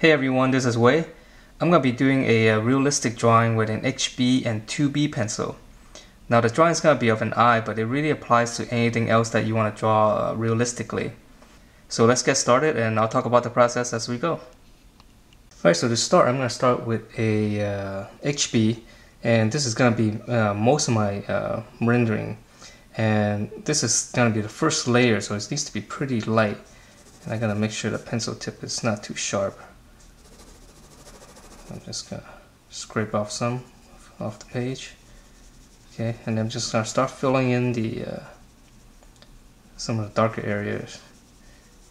Hey everyone, this is Wei. I'm going to be doing a realistic drawing with an HB and 2B pencil. Now the drawing is going to be of an eye, but it really applies to anything else that you want to draw realistically. So let's get started and I'll talk about the process as we go. Alright, so to start, I'm going to start with a HB, and this is going to be most of my rendering. And this is going to be the first layer, so it needs to be pretty light. And I got to make sure the pencil tip is not too sharp. I'm just gonna scrape off some off the page. Okay, and then I'm just gonna start filling in the some of the darker areas.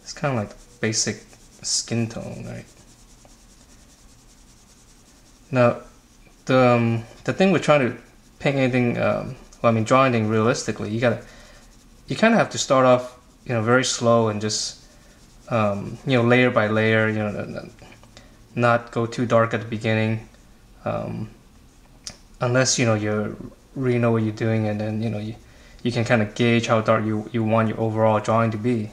It's kind of like basic skin tone, right? Now, the thing with trying to paint anything, draw anything realistically, you kind of have to start off, very slow and just, layer by layer, not go too dark at the beginning, unless you really know what you're doing, and then you can kind of gauge how dark you want your overall drawing to be.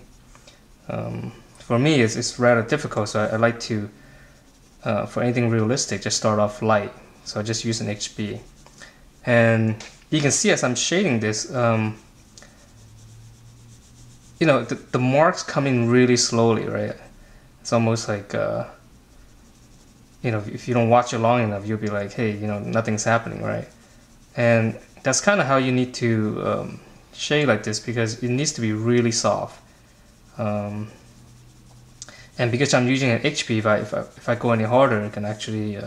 For me, it's rather difficult, so I like to, for anything realistic, just start off light. So I just use an HB, and you can see as I'm shading this, the marks come in really slowly, right? It's almost like if you don't watch it long enough, you'll be like, hey, nothing's happening, right? And that's kind of how you need to shade like this, because it needs to be really soft. And because I'm using an HB, if I go any harder, it can actually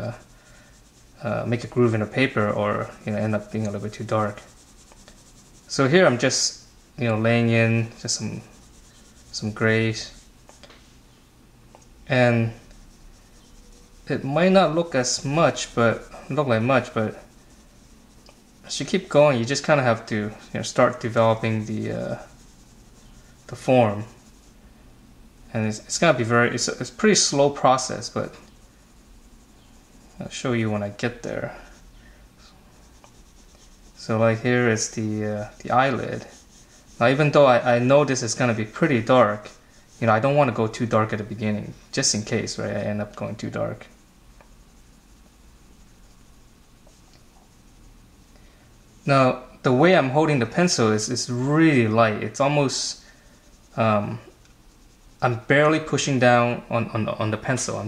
make a groove in the paper, or end up being a little bit too dark. So here I'm just laying in just some grays, and it might not look like much, but as you keep going, you just kind of have to start developing the form, and it's gonna be it's a pretty slow process, but I'll show you when I get there. So like here is the eyelid. Now even though I know this is gonna be pretty dark, I don't want to go too dark at the beginning, just in case, right? I end up going too dark. Now, the way I'm holding the pencil is really light. It's almost, I'm barely pushing down on the pencil.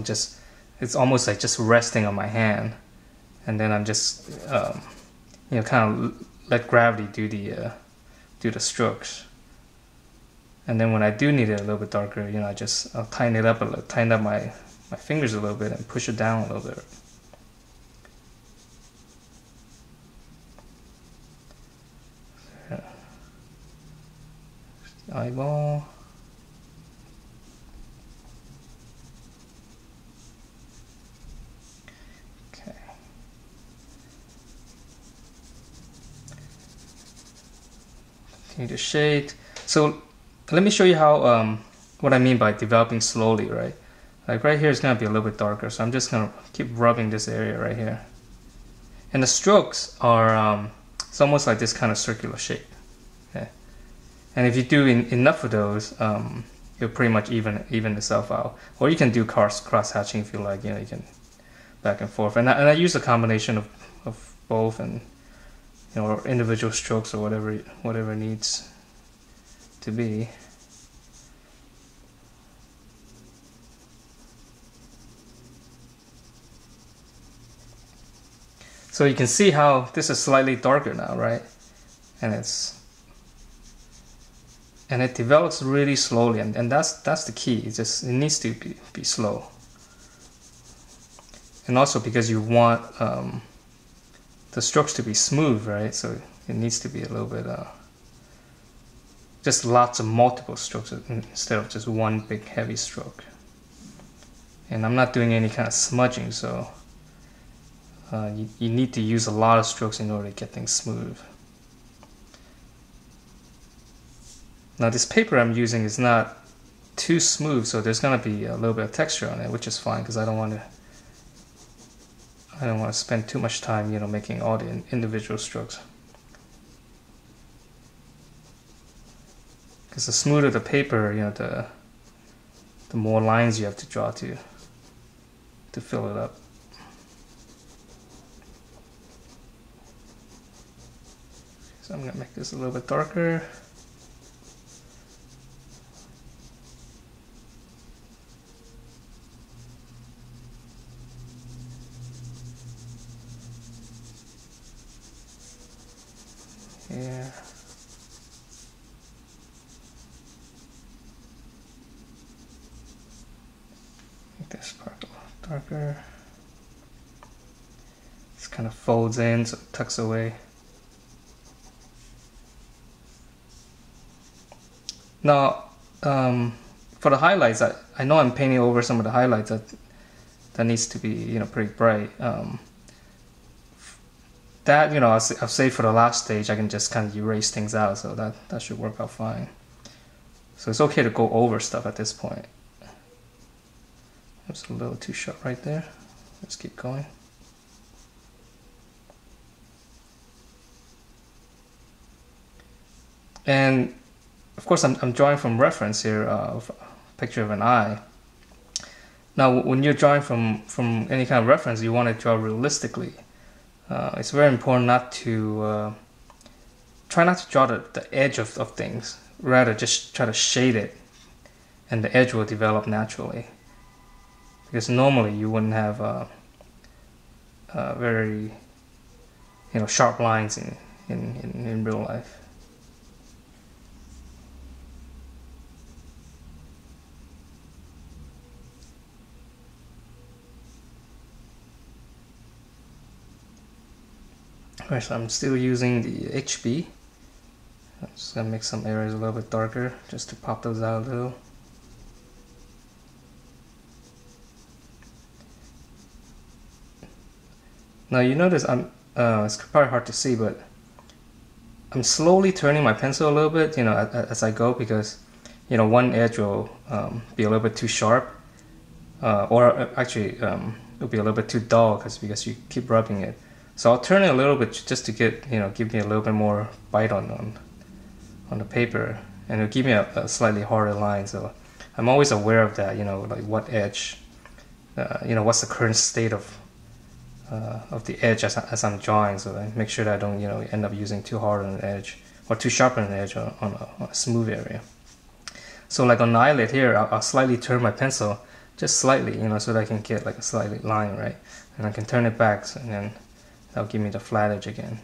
It's almost like just resting on my hand. And then I'm just, kind of let gravity do the strokes. And then when I do need it a little bit darker, I'll tighten it up a little, tighten up my fingers a little bit and push it down a little bit. Eyeball. Okay. Continue to shade. So let me show you how what I mean by developing slowly, right? Like right here is gonna be a little bit darker, so I'm just gonna keep rubbing this area right here. And the strokes are it's almost like this kind of circular shape. Okay. And if you do enough of those, you'll pretty much even itself out. Or you can do cross hatching if you like. You can back and forth. And I use a combination of both, and or individual strokes, or whatever it needs to be. So you can see how this is slightly darker now, right? And it develops really slowly, and that's the key. It needs to be slow. And also because you want the strokes to be smooth, right? So it needs to be a little bit just lots of multiple strokes instead of just one big heavy stroke. And I'm not doing any kind of smudging, so you need to use a lot of strokes in order to get things smooth. Now this paper I'm using is not too smooth, so there's gonna be a little bit of texture on it, which is fine, because I don't want to spend too much time, making all the individual strokes. Because the smoother the paper, the more lines you have to draw to. to fill it up. So I'm gonna make this a little bit darker. Yeah. Make this part a little darker. This kind of folds in, so it tucks away. Now, for the highlights, I know I'm painting over some of the highlights that needs to be, you know, pretty bright. That, you know, I'll say for the last stage, I can just kind of erase things out, so that should work out fine. So it's okay to go over stuff at this point. It's a little too sharp right there. Let's keep going. And of course, I'm drawing from reference here, of a picture of an eye. Now, when you're drawing from any kind of reference, you want to draw realistically. It's very important not to try not to draw the edge of things. Rather, just try to shade it, and the edge will develop naturally. Because normally you wouldn't have very, you know, sharp lines in real life. Alright, so I'm still using the HB. I'm just gonna make some areas a little bit darker just to pop those out a little. Now you notice it's probably hard to see, but I'm slowly turning my pencil a little bit, you know, as I go, because, you know, one edge will be a little bit too sharp, or actually it'll be a little bit too dull because you keep rubbing it. So I'll turn it a little bit just to get, you know, give me a little bit more bite on the paper, and it'll give me a slightly harder line. So I'm always aware of that, you know, like what edge, you know, what's the current state of the edge as I'm drawing, so I make sure that I don't, you know, end up using too hard on an edge or too sharp on an edge on a smooth area. So like on the eyelid here, I'll slightly turn my pencil, just slightly, you know, so that I can get like a slight line, right? And I can turn it back, and then that'll give me the flat edge again.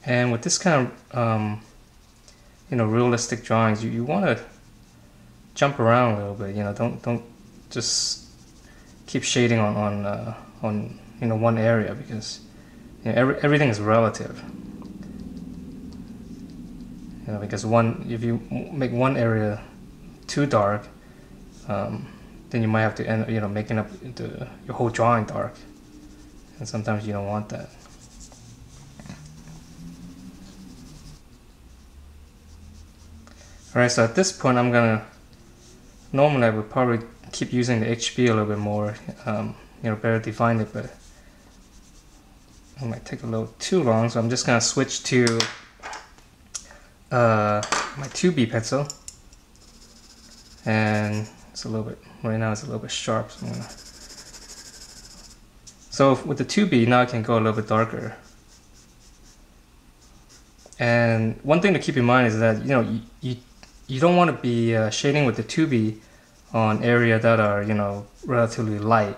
And with this kind of, you know, realistic drawings, you want to jump around a little bit. You know, don't just keep shading on you know, one area, because, you know, everything is relative. You know, because if you make one area too dark, then you might have to end up, you know, making up your whole drawing dark, and sometimes you don't want that. Alright, so at this point normally I would probably keep using the HB a little bit more, you know, better define it, but it might take a little too long, so I'm just gonna switch to my 2B pencil, and it's a little bit, right now it's a little bit sharp, so with the 2B now I can go a little bit darker. And one thing to keep in mind is that, you know, you don't want to be shading with the 2B on area that are, you know, relatively light,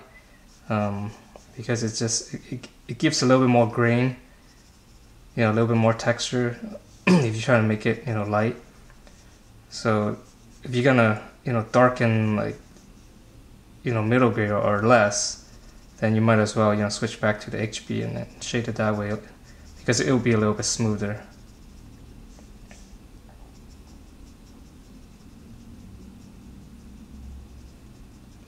because it's just it gives a little bit more grain, you know, a little bit more texture if you try to make it, you know, light. So if you're gonna, you know, darken like, you know, middle grade or less, then you might as well, you know, switch back to the HB and then shade it that way, because it will be a little bit smoother.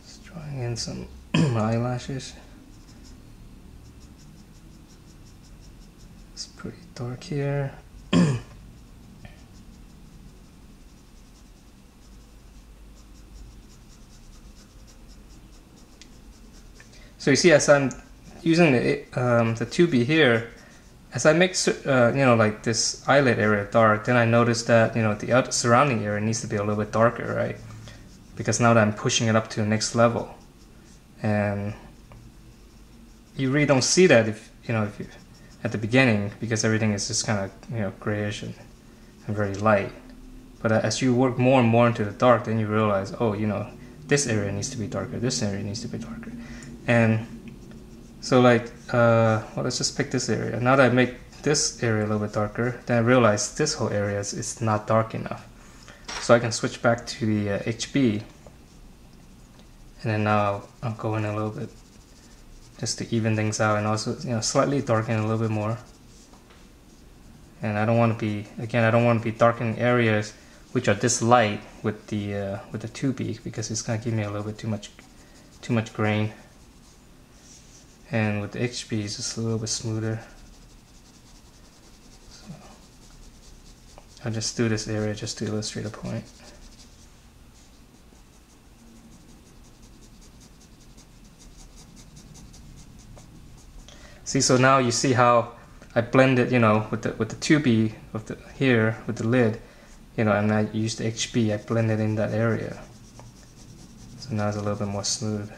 Just drawing in some eyelashes. It's pretty dark here. So you see, as I'm using the 2B here, as I make you know, like this eyelid area dark, then I notice that, you know, the surrounding area needs to be a little bit darker, right? Because now that I'm pushing it up to the next level, and you really don't see that if you at the beginning, because everything is just kind of, you know, grayish and very light. But as you work more and more into the dark, then you realize, oh, you know, this area needs to be darker, this area needs to be darker. And so like, well, let's just pick this area. Now that I make this area a little bit darker, then I realize this whole area is not dark enough. So I can switch back to the HB, and then now I'll go in a little bit just to even things out, and also, you know, slightly darken a little bit more. And I don't want to be, again, I don't want to be darkening areas which are this light with the 2B, because it's gonna give me a little bit too much grain. And with the HB, it's just a little bit smoother. So I'll just do this area just to illustrate a point. See, so now you see how I blended, you know, with the 2B here with the lid, you know, and I used the HB, I blended in that area. So now it's a little bit more smooth.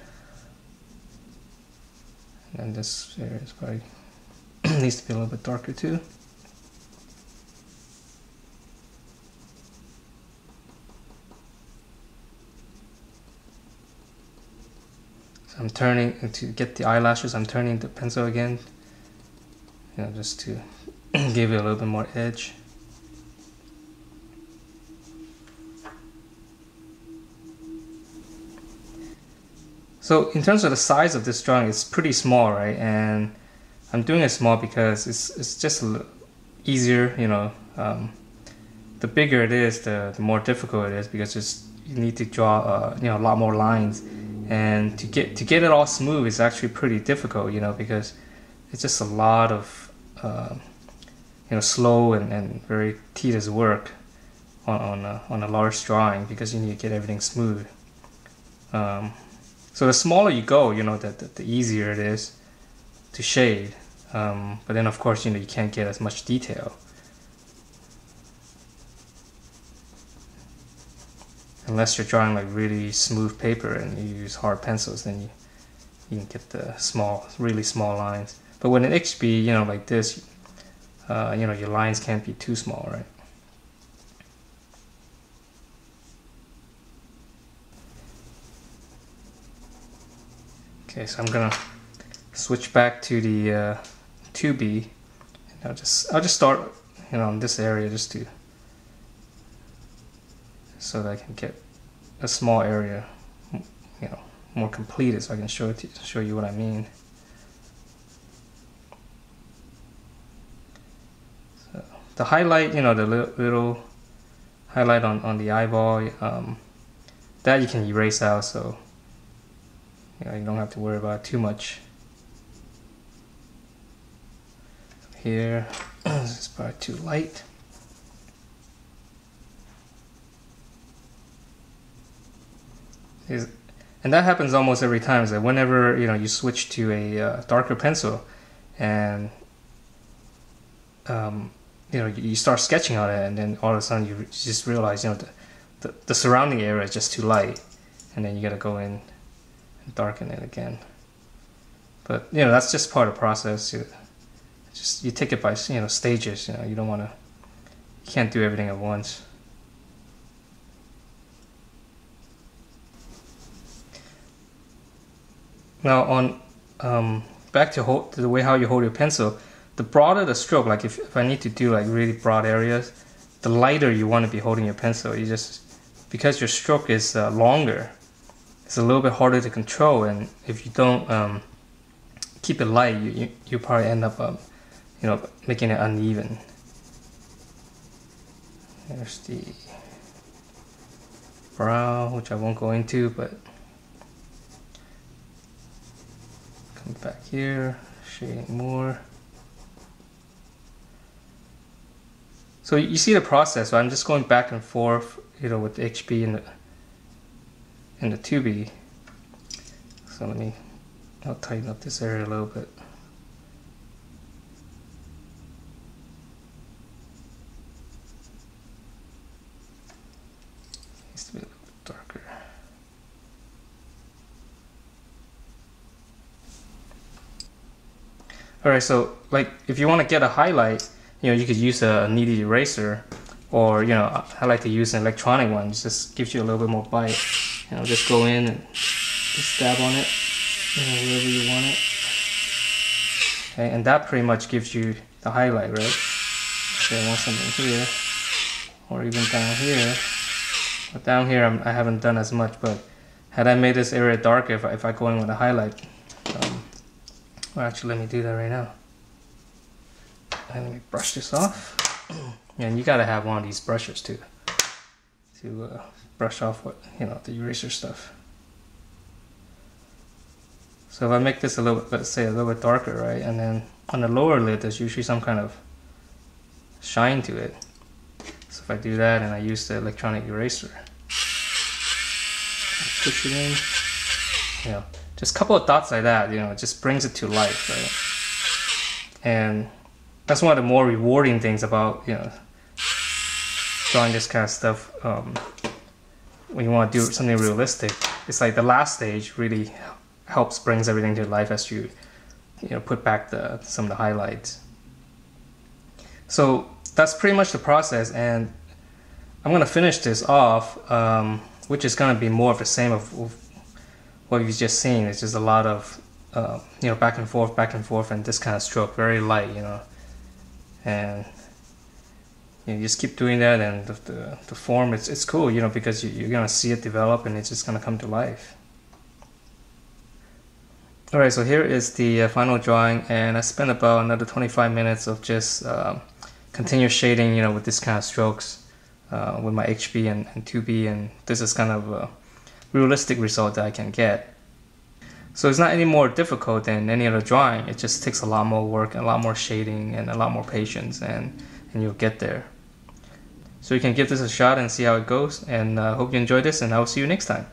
And this area is probably needs to be a little bit darker too. So I'm turning to get the eyelashes. I'm turning the pencil again, you know, just to give it a little bit more edge. So in terms of the size of this drawing, it's pretty small, right? And I'm doing it small because it's just a little easier, you know. The bigger it is, the more difficult it is, because you need to draw, you know, a lot more lines, and to get it all smooth is actually pretty difficult, you know, because it's just a lot of you know, slow and very tedious work on a large drawing, because you need to get everything smooth. So the smaller you go, you know, the easier it is to shade. But then of course, you know, you can't get as much detail. Unless you're drawing like really smooth paper and you use hard pencils, then you can get the really small lines. But with an HB, you know, like this, you know, your lines can't be too small, right? Okay, so I'm gonna switch back to the 2B, and I'll just start, you know, in this area just to, so that I can get a small area, you know, more completed, so I can show you what I mean. So the highlight, you know, the little highlight on the eyeball, that you can erase out, so you know, you don't have to worry about it too much. Here, this is probably too light. And that happens almost every time. Is that whenever, you know, you switch to a darker pencil, and you know, you start sketching on it, and then all of a sudden you just realize, you know, the surrounding area is just too light, and then you got to go in and darken it again. But you know, that's just part of the process. You take it by, you know, stages. You know, you can't do everything at once. Now on back to the way how you hold your pencil, the broader the stroke, like if I need to do like really broad areas, the lighter you want to be holding your pencil. You just, because your stroke is longer, it's a little bit harder to control, and if you don't keep it light, you probably end up you know, making it uneven. There's the brow, which I won't go into, but come back here, shading more. So you see the process. So I'm just going back and forth, you know, with the HB and the 2B. So let me I'll tighten up this area a little bit. Needs to be a little bit darker. Alright, so like if you want to get a highlight, you could use a kneaded eraser, or I like to use an electronic one. It just gives you a little bit more bite. Just go in and just dab on it, wherever you want it. Okay, and that pretty much gives you the highlight, right? Okay, I want something here, or even down here. But down here I haven't done as much, but had I made this area darker, if I go in with a highlight, well, actually let me do that right now. And let me brush this off. And you gotta have one of these brushes to brush off what the eraser stuff. So if I make this a little bit, let's say a little bit darker, right, and then on the lower lid there's usually some kind of shine to it. So if I do that and I use the electronic eraser, push it in, just a couple of dots like that, it just brings it to life, right? And that's one of the more rewarding things about drawing this kind of stuff. When you want to do something realistic, it's like the last stage really brings everything to life as you put back some of the highlights. So that's pretty much the process, and I'm gonna finish this off, which is gonna be more of the same of what you've just seen. It's just a lot of back and forth, and this kind of stroke, very light, and you just keep doing that, and the form, it's cool, because you're gonna see it develop, and it's just gonna come to life. Alright, so here is the final drawing, and I spent about another 25 minutes of just continuous shading, with this kind of strokes, with my HB and 2B, and this is kind of a realistic result that I can get. So it's not any more difficult than any other drawing. It just takes a lot more work, a lot more shading, and a lot more patience, and you'll get there. So you can give this a shot and see how it goes, and hope you enjoyed this, and I will see you next time.